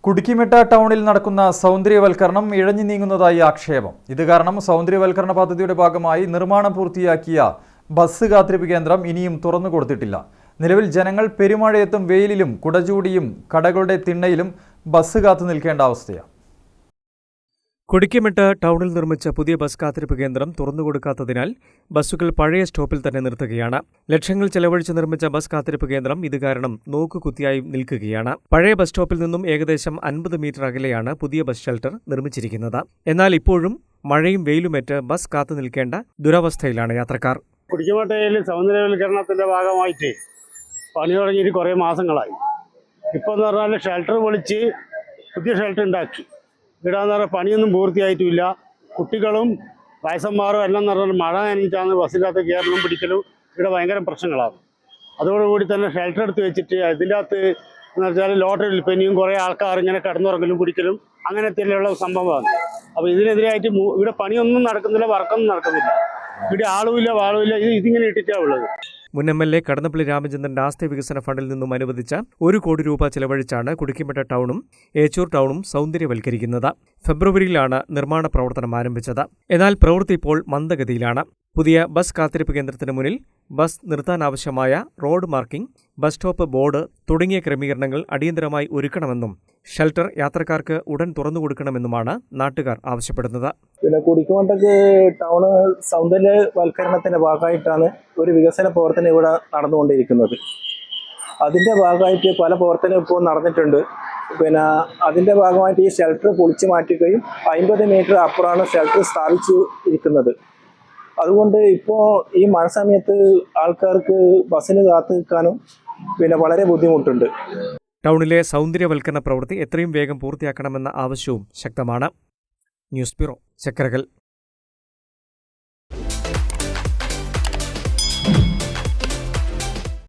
കുടുക്കിമിട്ട ടൗണിൽ നടക്കുന്ന സൗന്ദര്യവൽക്കരണം ഇഴഞ്ഞു നീങ്ങുന്നതായി ആക്ഷേപം. ഇത് കാരണം സൗന്ദര്യവൽക്കരണ പദ്ധതിയുടെ ഭാഗമായി നിർമ്മാണം പൂർത്തിയാക്കിയ ബസ് കാത്തിരിപ്പ് കേന്ദ്രം ഇനിയും തുറന്നു കൊടുത്തിട്ടില്ല. നിലവിൽ ജനങ്ങൾ പെരുമഴയത്തും വെയിലിലും കുടചൂടിയും കടകളുടെ തിണ്ണയിലും ബസ് കാത്തു നിൽക്കേണ്ട അവസ്ഥയാണ്. കുടുക്കിമിട്ട ടൗണിൽ നിർമ്മിച്ച പുതിയ ബസ് കാത്തിരിപ്പ് കേന്ദ്രം തുറന്നുകൊടുക്കാത്തതിനാൽ ബസ്സുകൾ പഴയ സ്റ്റോപ്പിൽ തന്നെ നിർത്തുകയാണ്. ലക്ഷങ്ങൾ ചെലവഴിച്ച് നിർമ്മിച്ച ബസ് കാത്തിരിപ്പ് കേന്ദ്രം ഇത് കാരണം നോക്കുകുത്തിയായി നിൽക്കുകയാണ്. പഴയ ബസ് സ്റ്റോപ്പിൽ നിന്നും ഏകദേശം 50 മീറ്റർ അകലെയാണ് പുതിയ ബസ് ഷെൽട്ടർ നിർമ്മിച്ചിരിക്കുന്നത്. എന്നാൽ ഇപ്പോഴും മഴയും വെയിലുമേറ്റ് ബസ് കാത്തു നിൽക്കേണ്ട ദുരവസ്ഥയിലാണ് യാത്രക്കാർ. കുടുക്കിമട്ടയിൽ സൗന്ദര്യവൽക്കരണത്തിന്റെ ഭാഗമായിട്ട് പണി തുടങ്ങിയിട്ട് കുറേ മാസങ്ങളായി. ഇപ്പോൾ എന്ന് പറഞ്ഞാൽ ഷെൽട്ടർ പൊളിച്ച് പുതിയ ഷെൽട്ടർ ഉണ്ടാക്കി. ഇവിടെ എന്ന് പറഞ്ഞാൽ പണിയൊന്നും പൂർത്തിയായിട്ടുമില്ല. കുട്ടികളും വയസ്സന്മാരും എല്ലാം എന്ന് പറഞ്ഞാൽ മഴ നനഞ്ഞിട്ടാണ് ബസ്സിനകത്ത് കയറലും പിടിക്കലും ഇവിടെ ഭയങ്കര പ്രശ്നങ്ങളാണ്. അതോടുകൂടി തന്നെ ഷെൽട്ടർ എടുത്ത് വെച്ചിട്ട് അതിൻ്റെ അകത്ത് എന്ന് വെച്ചാൽ ലോട്ടറി വിൽപ്പനയും കുറേ ആൾക്കാർ ഇങ്ങനെ കിടന്നുറങ്ങലും പിടിക്കലും അങ്ങനത്തെയുള്ള സംഭവമാണ്. അപ്പോൾ ഇതിനെതിരായിട്ട് ഇവിടെ പണിയൊന്നും നടക്കുന്നില്ല, വർക്കൊന്നും നടക്കുന്നില്ല. ഇവിടെ ആളുമില്ല വാളുമില്ല, ഇതിങ്ങനെ ഇട്ടിട്ടാണ് ഉള്ളത്. മുൻ MLA കടന്നപ്പള്ളി രാമചന്ദ്രന്റെ ആസ്തി വികസന ഫണ്ടിൽ നിന്നും അനുവദിച്ച 1 കോടി രൂപ ചെലവഴിച്ചാണ് കുടുക്കിമിട്ട ടൗണും ഏച്ചൂർ ടൗണും സൗന്ദര്യവൽക്കരിക്കുന്നത്. ഫെബ്രുവരിയിലാണ് നിർമ്മാണ പ്രവർത്തനം ആരംഭിച്ചത്. എന്നാൽ പ്രവൃത്തി ഇപ്പോൾ മന്ദഗതിയിലാണ്. പുതിയ ബസ് കാത്തിരിപ്പ് കേന്ദ്രത്തിന് മുന്നിൽ ബസ് നിർത്താനാവശ്യമായ road marking, bus stop board തുടങ്ങിയ ക്രമീകരണങ്ങൾ അടിയന്തരമായി ഒരുക്കണമെന്നും ഷെൽട്ടർ യാത്രക്കാർക്ക് ഉടൻ തുറന്നുകൊടുക്കണമെന്നുമാണ് നാട്ടുകാർ ആവശ്യപ്പെടുന്നത്. പിന്നെ കുടുക്കിമട്ടക്ക് ടൗണ് സൗന്ദര്യവൽക്കരണത്തിന്റെ ഭാഗമായിട്ടാണ് ഒരു വികസന പ്രവർത്തനം ഇവിടെ നടന്നുകൊണ്ടിരിക്കുന്നത്. അതിന്റെ ഭാഗമായിട്ട് പല പ്രവർത്തനവും ഇപ്പോൾ നടന്നിട്ടുണ്ട്. പിന്നെ അതിന്റെ ഭാഗമായിട്ട് ഈ ഷെൽട്ടർ പൊളിച്ചു മാറ്റുകയും 50 മീറ്റർ അപ്പുറമാണ് ഷെൽട്ടർ സ്ഥാപിച്ചു ഇരിക്കുന്നത്. അതുകൊണ്ട് ഇപ്പോൾ ഈ മഴ സമയത്ത് ആൾക്കാർക്ക് ബസ്സിന് കാത്തു നിൽക്കാനും പിന്നെ വളരെ ബുദ്ധിമുട്ടുണ്ട്. ടൗണിലെ സൗന്ദര്യവൽക്കരണ പ്രവൃത്തി എത്രയും വേഗം പൂർത്തിയാക്കണമെന്ന ആവശ്യവും ശക്തമാണ്. News bureau, ചക്കരകൽ.